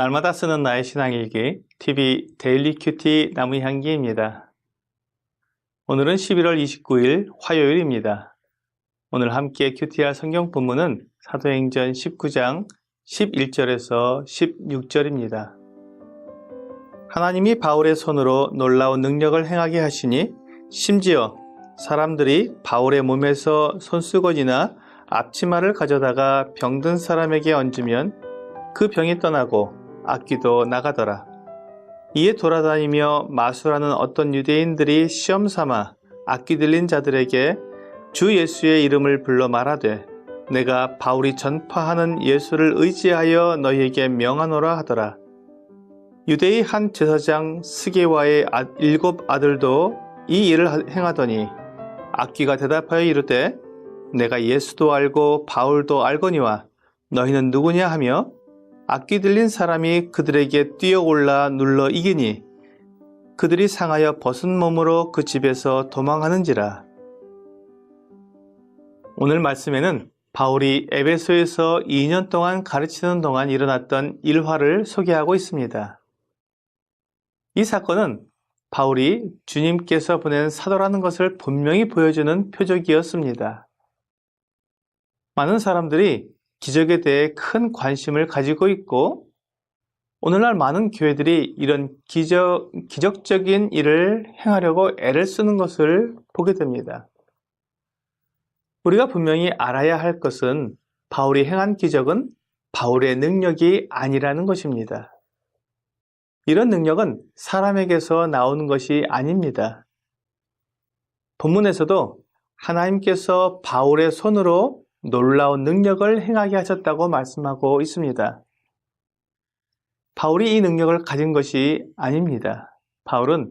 날마다 쓰는 나의 신앙일기 TV 데일리 큐티 나무향기입니다. 오늘은 11월 29일 화요일입니다. 오늘 함께 큐티할 성경 본문은 사도행전 19장 11절에서 16절입니다. 하나님이 바울의 손으로 놀라운 능력을 행하게 하시니 심지어 사람들이 바울의 몸에서 손수건이나 앞치마를 가져다가 병든 사람에게 얹으면 그 병이 떠나고 악귀도 나가더라. 이에 돌아다니며 마술하는 어떤 유대인들이 시험 삼아 악귀 들린 자들에게 주 예수의 이름을 불러 말하되 내가 바울이 전파하는 예수를 의지하여 너희에게 명하노라 하더라. 유대의 한 제사장 스게와의 7 아들도 이 일을 행하더니 악귀가 대답하여 이르되 내가 예수도 알고 바울도 알거니와 너희는 누구냐 하며 악귀 들린 사람이 그들에게 뛰어올라 눌러 이기니 그들이 상하여 벗은 몸으로 그 집에서 도망하는지라. 오늘 말씀에는 바울이 에베소에서 2년 동안 가르치는 동안 일어났던 일화를 소개하고 있습니다. 이 사건은 바울이 주님께서 보낸 사도라는 것을 분명히 보여주는 표적이었습니다. 많은 사람들이 기적에 대해 큰 관심을 가지고 있고 오늘날 많은 교회들이 이런 기적적인 일을 행하려고 애를 쓰는 것을 보게 됩니다. 우리가 분명히 알아야 할 것은 바울이 행한 기적은 바울의 능력이 아니라는 것입니다. 이런 능력은 사람에게서 나오는 것이 아닙니다. 본문에서도 하나님께서 바울의 손으로 놀라운 능력을 행하게 하셨다고 말씀하고 있습니다. 바울이 이 능력을 가진 것이 아닙니다. 바울은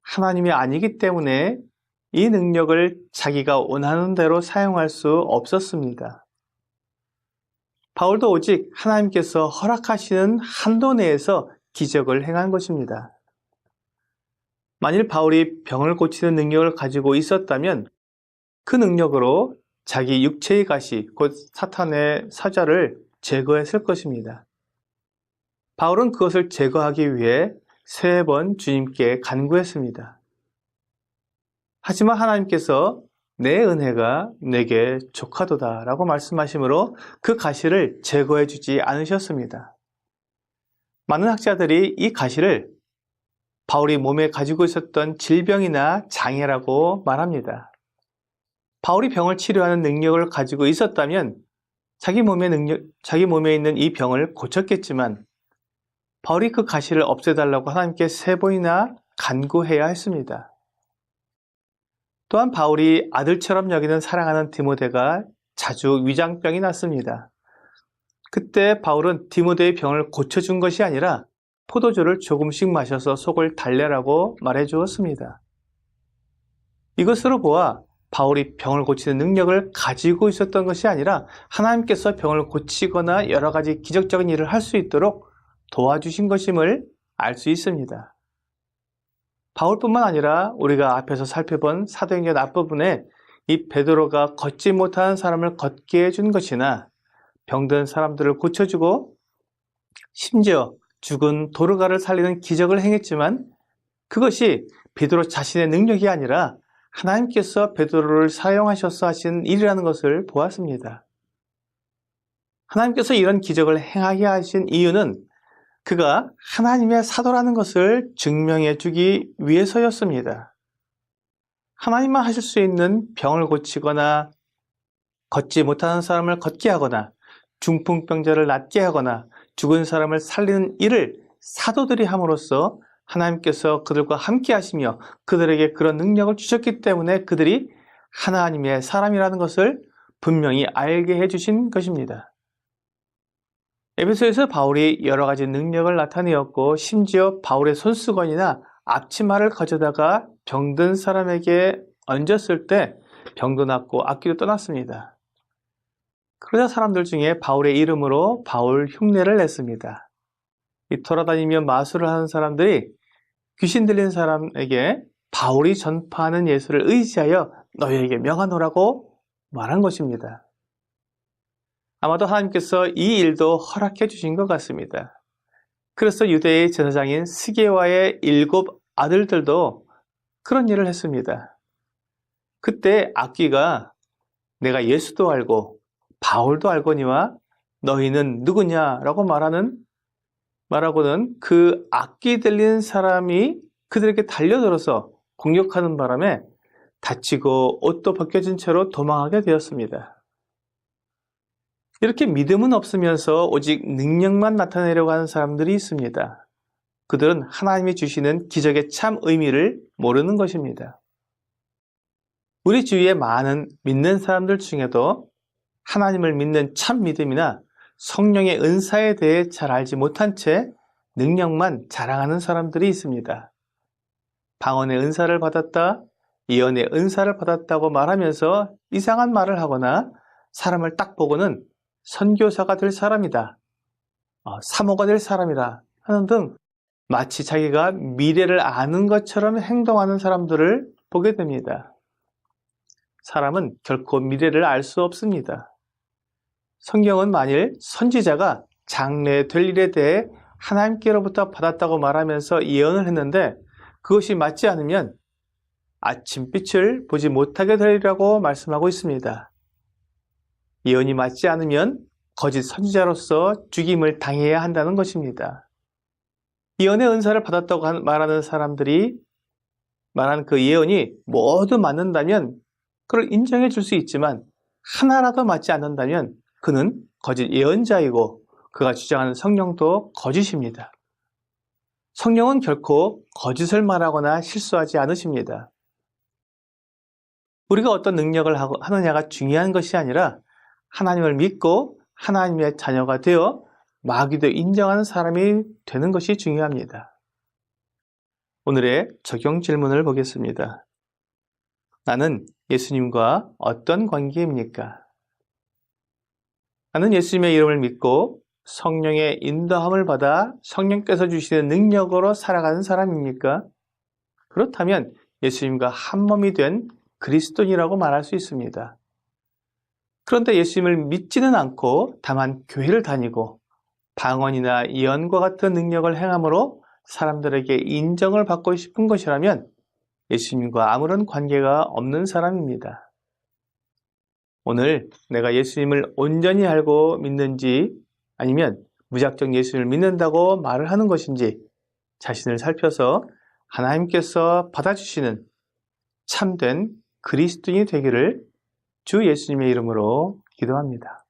하나님이 아니기 때문에 이 능력을 자기가 원하는 대로 사용할 수 없었습니다. 바울도 오직 하나님께서 허락하시는 한도 내에서 기적을 행한 것입니다. 만일 바울이 병을 고치는 능력을 가지고 있었다면 그 능력으로 자기 육체의 가시, 곧 사탄의 사자를 제거했을 것입니다. 바울은 그것을 제거하기 위해 3번 주님께 간구했습니다. 하지만 하나님께서 내 은혜가 내게 족하도다 라고 말씀하시므로 그 가시를 제거해 주지 않으셨습니다. 많은 학자들이 이 가시를 바울이 몸에 가지고 있었던 질병이나 장애라고 말합니다. 바울이 병을 치료하는 능력을 가지고 있었다면 자기 몸에 있는 이 병을 고쳤겠지만 바울이 그 가시를 없애달라고 하나님께 3번이나 간구해야 했습니다. 또한 바울이 아들처럼 여기는 사랑하는 디모데가 자주 위장병이 났습니다. 그때 바울은 디모데의 병을 고쳐준 것이 아니라 포도주를 조금씩 마셔서 속을 달래라고 말해 주었습니다. 이것으로 보아 바울이 병을 고치는 능력을 가지고 있었던 것이 아니라 하나님께서 병을 고치거나 여러 가지 기적적인 일을 할 수 있도록 도와주신 것임을 알 수 있습니다. 바울뿐만 아니라 우리가 앞에서 살펴본 사도행전 앞부분에 이 베드로가 걷지 못하는 사람을 걷게 해준 것이나 병든 사람들을 고쳐주고 심지어 죽은 도르가를 살리는 기적을 행했지만 그것이 베드로 자신의 능력이 아니라 하나님께서 베드로를 사용하셔서 하신 일이라는 것을 보았습니다. 하나님께서 이런 기적을 행하게 하신 이유는 그가 하나님의 사도라는 것을 증명해 주기 위해서였습니다. 하나님만 하실 수 있는 병을 고치거나 걷지 못하는 사람을 걷게 하거나 중풍병자를 낫게 하거나 죽은 사람을 살리는 일을 사도들이 함으로써 하나님께서 그들과 함께 하시며 그들에게 그런 능력을 주셨기 때문에 그들이 하나님의 사람이라는 것을 분명히 알게 해주신 것입니다. 에베소에서 바울이 여러 가지 능력을 나타내었고 심지어 바울의 손수건이나 앞치마를 가져다가 병든 사람에게 얹었을 때 병도 낫고 악귀도 떠났습니다. 그러자 사람들 중에 바울의 이름으로 바울 흉내를 냈습니다. 이 돌아다니며 마술을 하는 사람들이 귀신 들린 사람에게 바울이 전파하는 예수를 의지하여 너희에게 명하노라고 말한 것입니다. 아마도 하나님께서 이 일도 허락해 주신 것 같습니다. 그래서 유대의 제사장인 스게와의 7 아들들도 그런 일을 했습니다. 그때 악귀가 내가 예수도 알고 바울도 알거니와 너희는 누구냐라고 말하고는 그 악귀 들린 사람이 그들에게 달려들어서 공격하는 바람에 다치고 옷도 벗겨진 채로 도망하게 되었습니다. 이렇게 믿음은 없으면서 오직 능력만 나타내려고 하는 사람들이 있습니다. 그들은 하나님이 주시는 기적의 참 의미를 모르는 것입니다. 우리 주위에 많은 믿는 사람들 중에도 하나님을 믿는 참 믿음이나 성령의 은사에 대해 잘 알지 못한 채 능력만 자랑하는 사람들이 있습니다. 방언의 은사를 받았다, 예언의 은사를 받았다고 말하면서 이상한 말을 하거나 사람을 딱 보고는 선교사가 될 사람이다, 사모가 될 사람이다 하는 등 마치 자기가 미래를 아는 것처럼 행동하는 사람들을 보게 됩니다. 사람은 결코 미래를 알 수 없습니다. 성경은 만일 선지자가 장래 될 일에 대해 하나님께로부터 받았다고 말하면서 예언을 했는데 그것이 맞지 않으면 아침빛을 보지 못하게 되리라고 말씀하고 있습니다. 예언이 맞지 않으면 거짓 선지자로서 죽임을 당해야 한다는 것입니다. 예언의 은사를 받았다고 말하는 사람들이 말한 그 예언이 모두 맞는다면 그걸 인정해 줄 수 있지만 하나라도 맞지 않는다면 그는 거짓 예언자이고 그가 주장하는 성령도 거짓입니다. 성령은 결코 거짓을 말하거나 실수하지 않으십니다. 우리가 어떤 능력을 하느냐가 중요한 것이 아니라 하나님을 믿고 하나님의 자녀가 되어 마귀도 인정하는 사람이 되는 것이 중요합니다. 오늘의 적용 질문을 보겠습니다. 나는 예수님과 어떤 관계입니까? 나는 예수님의 이름을 믿고 성령의 인도함을 받아 성령께서 주시는 능력으로 살아가는 사람입니까? 그렇다면 예수님과 한 몸이 된 그리스도인이라고 말할 수 있습니다. 그런데 예수님을 믿지는 않고 다만 교회를 다니고 방언이나 예언과 같은 능력을 행함으로 사람들에게 인정을 받고 싶은 것이라면 예수님과 아무런 관계가 없는 사람입니다. 오늘 내가 예수님을 온전히 알고 믿는지 아니면 무작정 예수님을 믿는다고 말을 하는 것인지 자신을 살펴서 하나님께서 받아주시는 참된 그리스도인이 되기를 주 예수님의 이름으로 기도합니다.